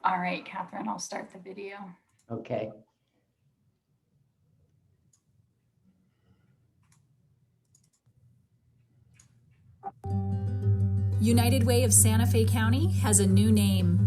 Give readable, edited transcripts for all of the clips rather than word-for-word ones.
All right, Catherine, I'll start the video. Okay. United Way of Santa Fe County has a new name.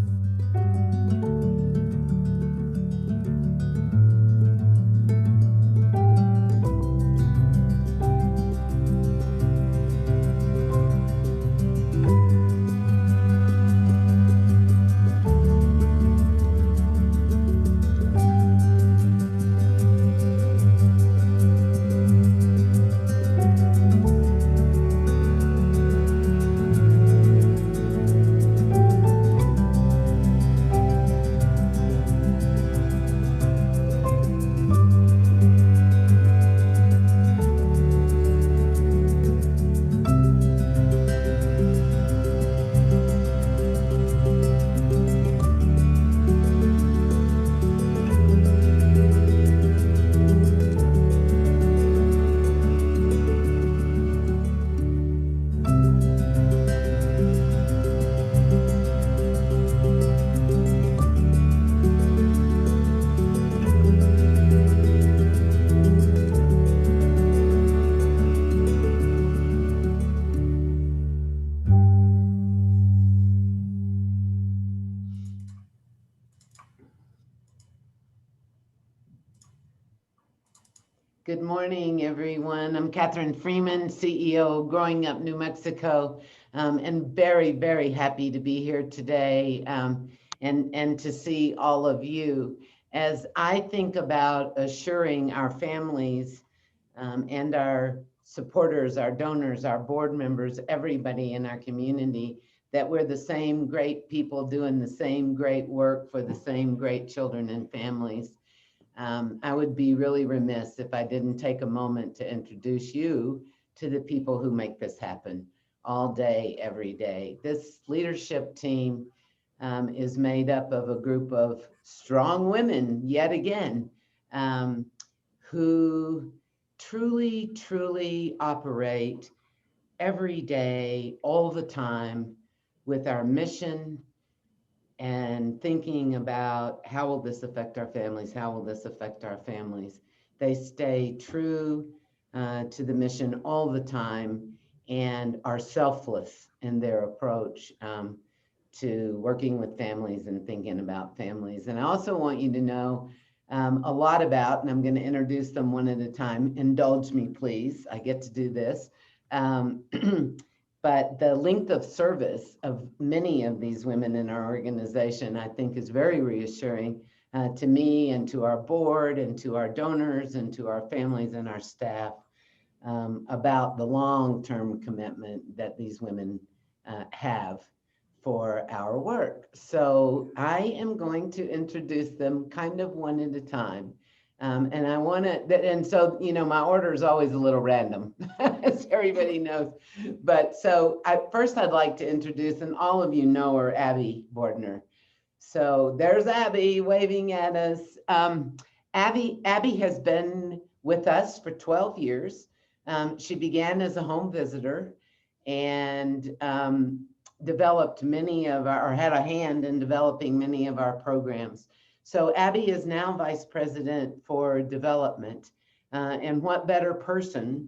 Good morning, everyone. I'm Katherine Freeman, CEO of Growing Up New Mexico, and very, very happy to be here today and to see all of you. As I think about assuring our families and our supporters, our donors, our board members, everybody in our community, that we're the same great people doing the same great work for the same great children and families. I would be really remiss if I didn't take a moment to introduce you to the people who make this happen all day, every day. This leadership team is made up of a group of strong women, yet again, who truly, truly operate every day, all the time, with our mission and thinking about how will this affect our families? How will this affect our families? They stay true to the mission all the time and are selfless in their approach to working with families and thinking about families. And I also want you to know a lot about, and I'm going to introduce them one at a time. Indulge me, please. I get to do this. But the length of service of many of these women in our organization, I think, is very reassuring to me and to our board and to our donors and to our families and our staff about the long-term commitment that these women have for our work. So I am going to introduce them kind of one at a time. And I want to, and so, you know, my order is always a little random, as everybody knows. But so first I'd like to introduce, and all of you know her, Abby Bordner. So there's Abby waving at us. Abby has been with us for 12 years. She began as a home visitor and developed many of our, or had a hand in developing many of our programs. So Abby is now Vice President for Development. And what better person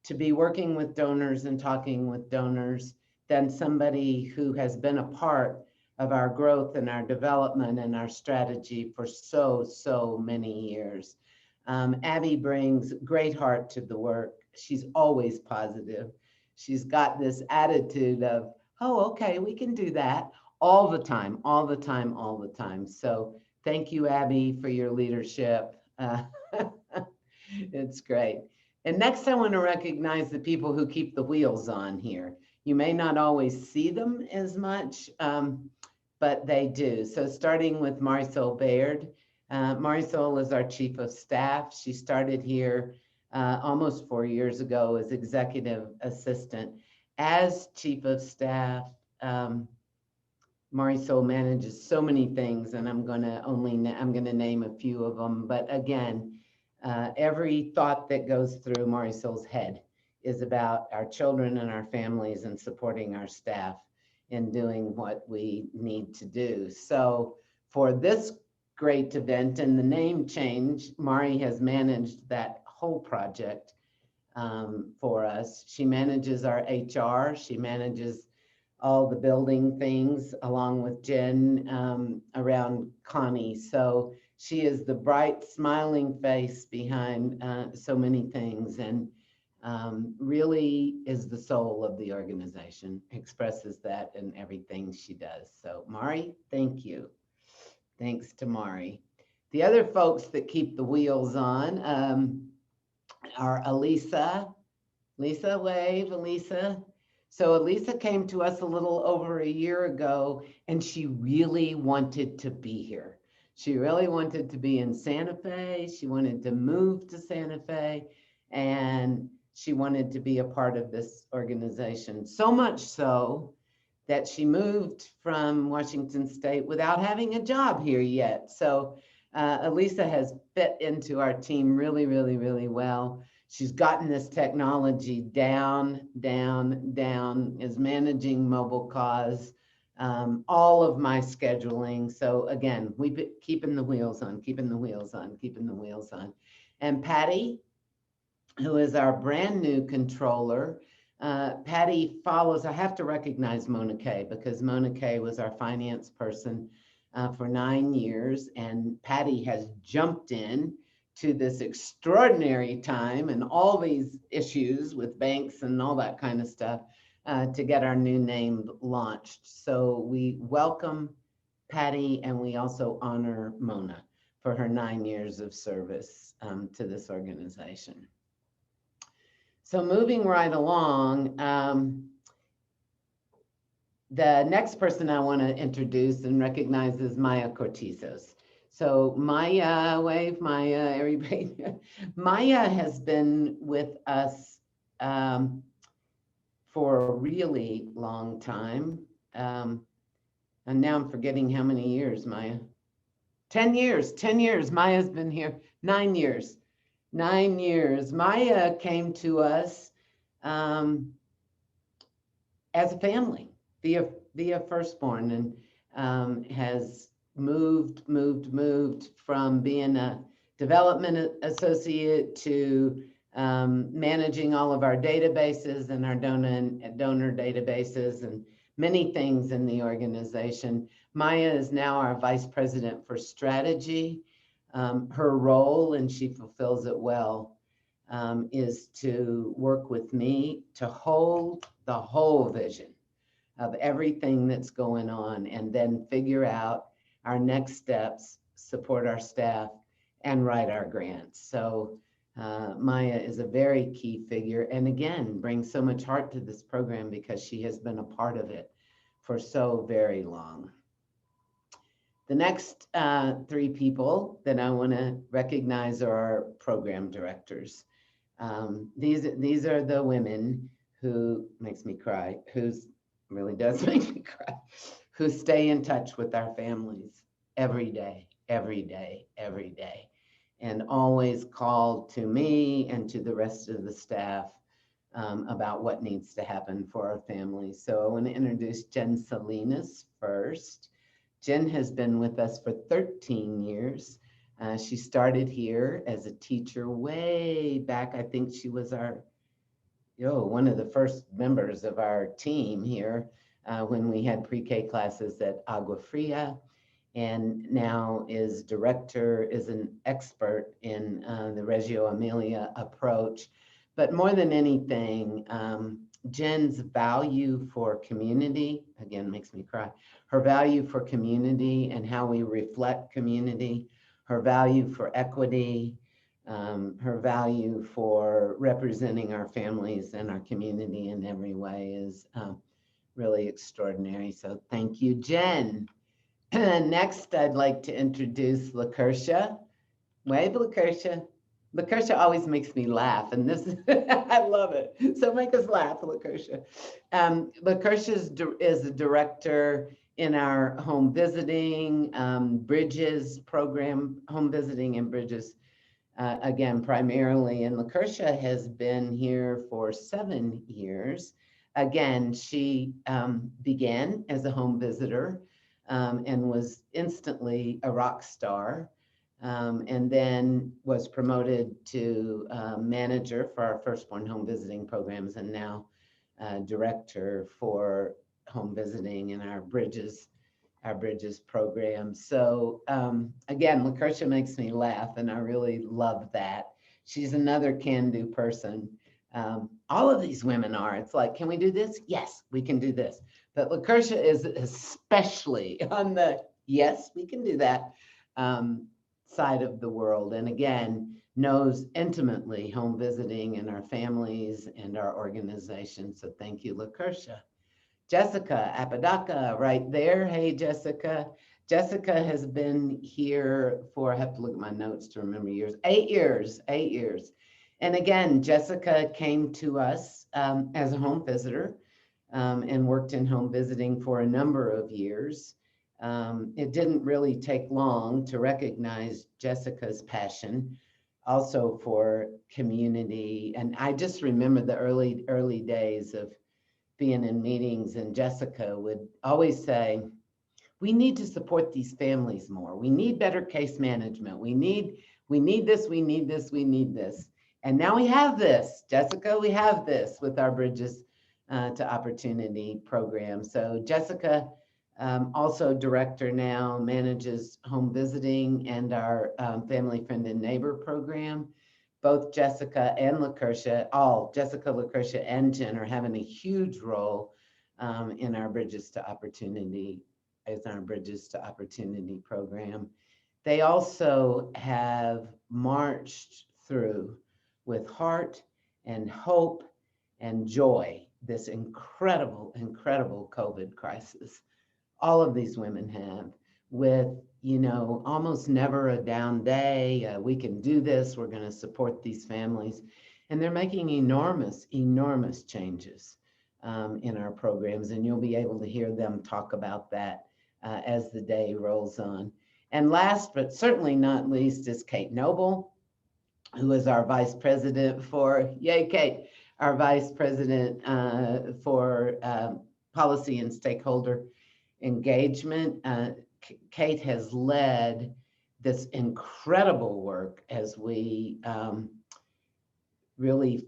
to be working with donors and talking with donors than somebody who has been a part of our growth and our development and our strategy for so many years. Abby brings great heart to the work. She's always positive. She's got this attitude of, oh, okay, we can do that all the time, all the time, all the time. So thank you, Abby, for your leadership. It's great. And next, I want to recognize the people who keep the wheels on here. You may not always see them as much, but they do. So starting with Marisol Baird. Marisol is our Chief of Staff. She started here almost 4 years ago as Executive Assistant. As Chief of Staff, Marisol manages so many things, and I'm gonna name a few of them. But again, every thought that goes through Marisol's head is about our children and our families and supporting our staff in doing what we need to do. So for this great event and the name change, Mari has managed that whole project for us. She manages our HR. She manages all the building things along with Jen around Connie. So she is the bright, smiling face behind so many things, and really is the soul of the organization, expresses that in everything she does. So Mari, thank you. Thanks to Mari. The other folks that keep the wheels on are Elisa. Lisa, wave, Elisa. So Elisa came to us a little over a year ago, and she really wanted to be here. She really wanted to be in Santa Fe. She wanted to move to Santa Fe, and she wanted to be a part of this organization. So much so that she moved from Washington State without having a job here yet. So Elisa has fit into our team really, really, really well. She's gotten this technology down, is managing mobile cause, all of my scheduling. So again, we've been keeping the wheels on, keeping the wheels on, keeping the wheels on. And Patty, who is our brand new controller, Patty follows, I have to recognize Mona Kay, because Mona Kay was our finance person for 9 years, and Patty has jumped in to this extraordinary time and all these issues with banks and all that kind of stuff to get our new name launched. So we welcome Patty, and we also honor Mona for her 9 years of service to this organization. So moving right along, the next person I want to introduce and recognize is Maya Cortizos. So Maya, wave, Maya, everybody. Maya has been with us for a really long time. And now I'm forgetting how many years, Maya. 10 years, 10 years. Maya's been here 9 years. 9 years. Maya came to us as a family via firstborn, and has moved from being a development associate to managing all of our databases and our donor databases and many things in the organization. Maya is now our vice president for strategy. Her role, and she fulfills it well, is to work with me to hold the whole vision of everything that's going on, and then figure out our next steps, support our staff, and write our grants. So Maya is a very key figure, and again, brings so much heart to this program because she has been a part of it for so very long. The next 3 people that I want to recognize are our program directors. These are the women who makes me cry, really does make me cry, who stay in touch with our families every day, and always call to me and to the rest of the staff about what needs to happen for our families. So I want to introduce Jen Salinas first. Jen has been with us for 13 years. She started here as a teacher way back. I think she was one of the first members of our team here when we had pre-K classes at Agua Fria, and now is an expert in the Reggio Emilia approach. But more than anything, Jen's value for community, again, makes me cry, her value for community and how we reflect community, her value for equity, her value for representing our families and our community in every way is really extraordinary. So thank you, Jen. Next, I'd like to introduce LaKersha. Wave, LaKersha. LaKersha always makes me laugh, and this I love it. So make us laugh, LaKersha. LaKersha is the director in our home visiting, Bridges program, home visiting and Bridges, again, primarily. And LaKersha has been here for 7 years. Again, she began as a home visitor and was instantly a rock star. And then was promoted to manager for our firstborn home visiting programs, and now director for home visiting in our Bridges program. So again, LaKersha makes me laugh, and I really love that. She's another can-do person. All of these women are. It's like, can we do this? Yes, we can do this. But LaKersha is especially on the yes, we can do that side of the world. And again, knows intimately home visiting and our families and our organization. So thank you, LaKersha. Jessica Apodaca right there. Hey, Jessica. Jessica has been here for, I have to look at my notes to remember years, 8 years, 8 years. And again, Jessica came to us as a home visitor and worked in home visiting for a number of years. It didn't really take long to recognize Jessica's passion also for community. And I just remember the early days of being in meetings, and Jessica would always say, we need to support these families more. We need better case management. We need this, we need this, we need this. And now we have this, Jessica, we have this with our Bridges to Opportunity program. So Jessica, also director now, manages home visiting and our family friend and neighbor program. Both Jessica and LaKersha, Jessica, LaKersha, and Jen are having a huge role in our Bridges to Opportunity, as our Bridges to Opportunity program. They also have marched through with heart and hope and joy this incredible, incredible COVID crisis. All of these women have, with, you know, almost never a down day. We can do this. We're going to support these families. And they're making enormous, enormous changes in our programs. And you'll be able to hear them talk about that as the day rolls on. And last, but certainly not least, is Kate Noble, who is our vice president for, yay, Kate, our vice president for policy and stakeholder engagement. Kate has led this incredible work as we really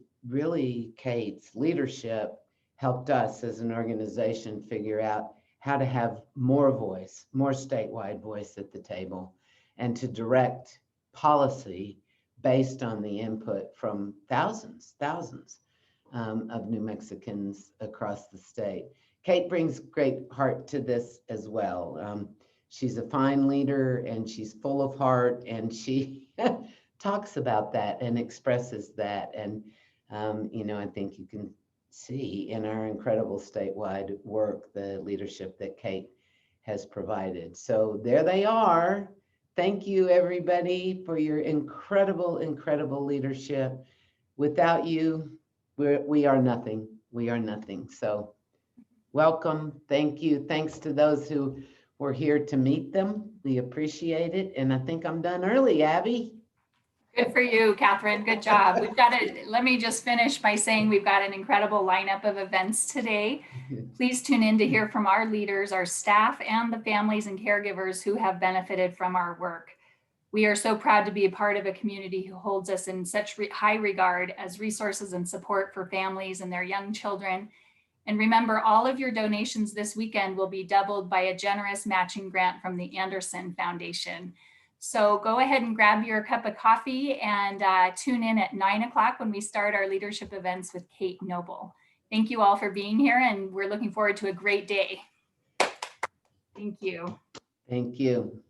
Kate's leadership helped us as an organization figure out how to have more voice, more statewide voice at the table, and to direct policy based on the input from thousands of New Mexicans across the state. Kate brings great heart to this as well. She's a fine leader, and she's full of heart, and she talks about that and expresses that. And, you know, I think you can see in our incredible statewide work, the leadership that Kate has provided. So there they are. Thank you, everybody, for your incredible, incredible leadership. Without you, we are nothing. We are nothing. So welcome. Thank you. Thanks to those who were here to meet them. We appreciate it. And I think I'm done early, Abby. Good for you, Catherine. Good job. We've got it. Let me just finish by saying we've got an incredible lineup of events today. Please tune in to hear from our leaders, our staff, and the families and caregivers who have benefited from our work. We are so proud to be a part of a community who holds us in such high regard as resources and support for families and their young children. And remember, all of your donations this weekend will be doubled by a generous matching grant from the Anderson Foundation. So go ahead and grab your cup of coffee and tune in at 9 o'clock when we start our leadership events with Kate Noble. Thank you all for being here, and we're looking forward to a great day. Thank you. Thank you.